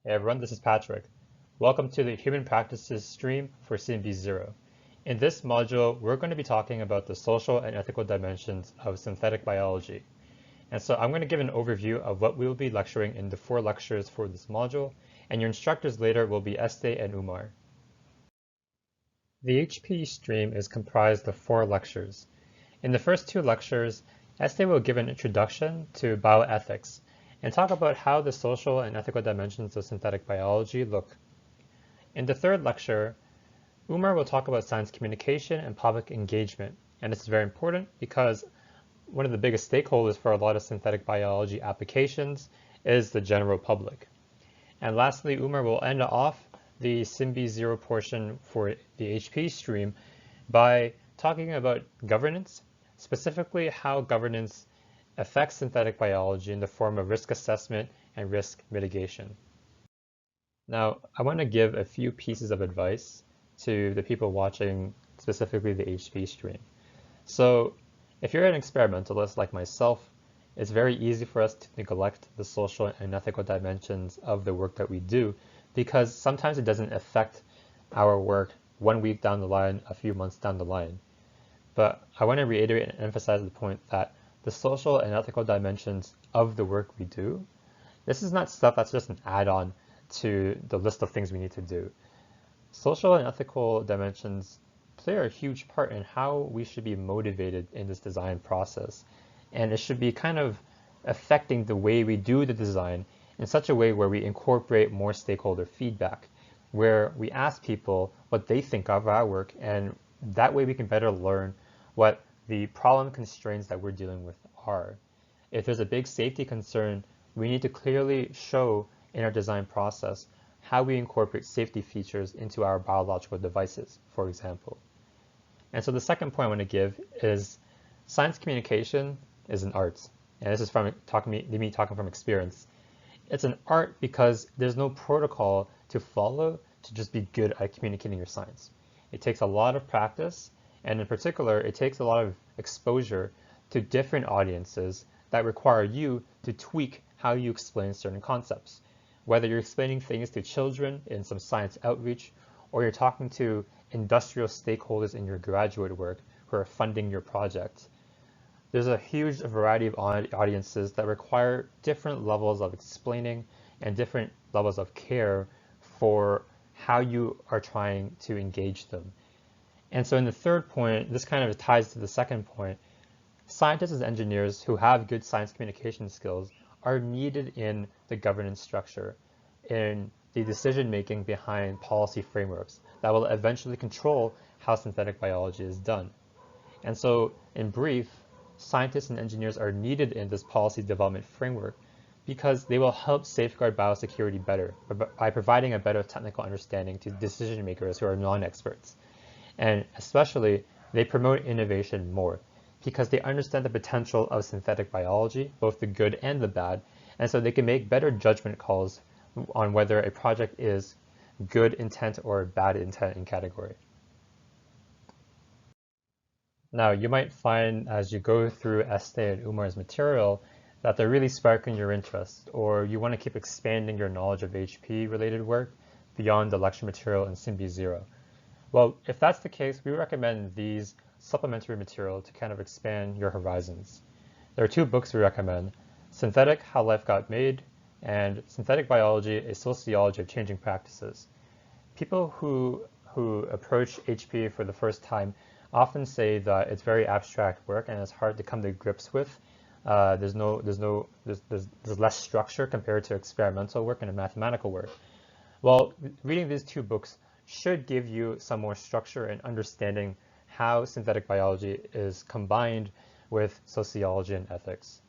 Hey everyone, this is Patrick. Welcome to the Human Practices stream for CMB0. In this module, we're going to be talking about the social and ethical dimensions of synthetic biology. And so I'm going to give an overview of what we will be lecturing in the 4 lectures for this module, and your instructors later will be Este and Umar. The HP stream is comprised of 4 lectures. In the first 2 lectures, Este will give an introduction to bioethics, and talk about how the social and ethical dimensions of synthetic biology look. In the 3rd lecture, Umar will talk about science communication and public engagement, and this is very important because one of the biggest stakeholders for a lot of synthetic biology applications is the general public. And lastly, Umar will end off the SymB0 portion for the HP stream by talking about governance, specifically how governance affects synthetic biology in the form of risk assessment and risk mitigation. Now, I want to give a few pieces of advice to the people watching specifically the HP stream. So if you're an experimentalist like myself, it's very easy for us to neglect the social and ethical dimensions of the work that we do because sometimes it doesn't affect our work 1 week down the line, a few months down the line. But I want to reiterate and emphasize the point that the social and ethical dimensions of the work we do, this is not stuff that's just an add-on to the list of things we need to do. Social and ethical dimensions play a huge part in how we should be motivated in this design process. And it should be kind of affecting the way we do the design in such a way where we incorporate more stakeholder feedback, where we ask people what they think of our work, and that way we can better learn what the problem constraints that we're dealing with are. If there's a big safety concern, we need to clearly show in our design process how we incorporate safety features into our biological devices, for example. And so the second point I want to give is science communication is an art. And this is from me talking from experience. It's an art because there's no protocol to follow to just be good at communicating your science. It takes a lot of practice, and in particular, it takes a lot of exposure to different audiences that require you to tweak how you explain certain concepts. Whether you're explaining things to children in some science outreach, or you're talking to industrial stakeholders in your graduate work who are funding your project. There's a huge variety of audiences that require different levels of explaining and different levels of care for how you are trying to engage them. And so in the 3rd point, this kind of ties to the 2nd point, scientists and engineers who have good science communication skills are needed in the governance structure, in the decision-making behind policy frameworks that will eventually control how synthetic biology is done. And so in brief, scientists and engineers are needed in this policy development framework because they will help safeguard biosecurity better by providing a better technical understanding to decision makers who are non-experts. And especially, they promote innovation more because they understand the potential of synthetic biology, both the good and the bad, and so they can make better judgment calls on whether a project is good intent or bad intent in category. Now, you might find as you go through Este and Umar's material that they're really sparking your interest, or you want to keep expanding your knowledge of HP-related work beyond the lecture material in SymB0. Well, if that's the case, we recommend these supplementary material to kind of expand your horizons. There are 2 books we recommend, Synthetic, How Life Got Made, and Synthetic Biology, A Sociology of Changing Practices. People who approach HP for the first time often say that it's very abstract work and it's hard to come to grips with. There's less structure compared to experimental work and mathematical work. Well, reading these 2 books should give you some more structure and understanding how synthetic biology is combined with sociology and ethics.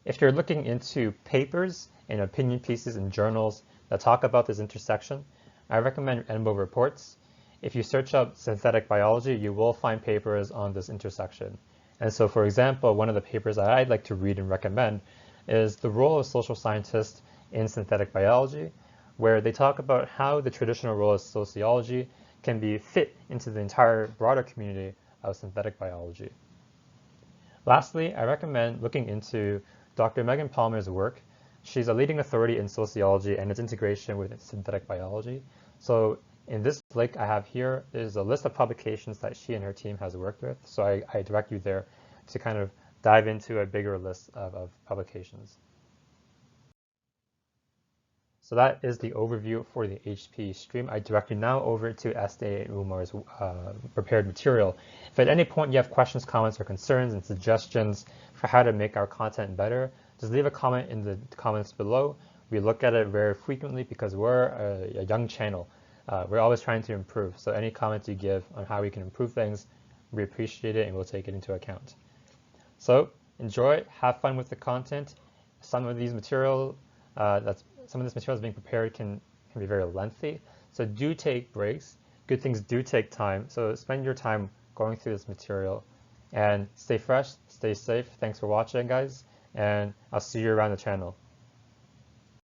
If you're looking into papers and opinion pieces in journals that talk about this intersection, I recommend ENBO reports. If you search up synthetic biology, you will find papers on this intersection. And so, for example, one of the papers that I'd like to read and recommend is The Role of Social Scientists in Synthetic Biology, where they talk about how the traditional role of sociology can be fit into the entire broader community of synthetic biology. Lastly, I recommend looking into Dr. Megan Palmer's work She's a leading authority in sociology and its integration with synthetic biology. So in this link I have here is a list of publications that she and her team has worked with. So I direct you there to kind of dive into a bigger list of publications. So that is the overview for the HP stream. I direct you now over to Estee and Umar's prepared material. If at any point you have questions, comments, or concerns and suggestions for how to make our content better, just leave a comment in the comments below. We look at it very frequently because we're a young channel. We're always trying to improve. So any comments you give on how we can improve things, we appreciate it and we'll take it into account. So enjoy, have fun with the content. Some of these material some of this material is being prepared can be very lengthy. So do take breaks. Good things do take time. So spend your time going through this material and stay fresh, stay safe. Thanks for watching, guys, and I'll see you around the channel.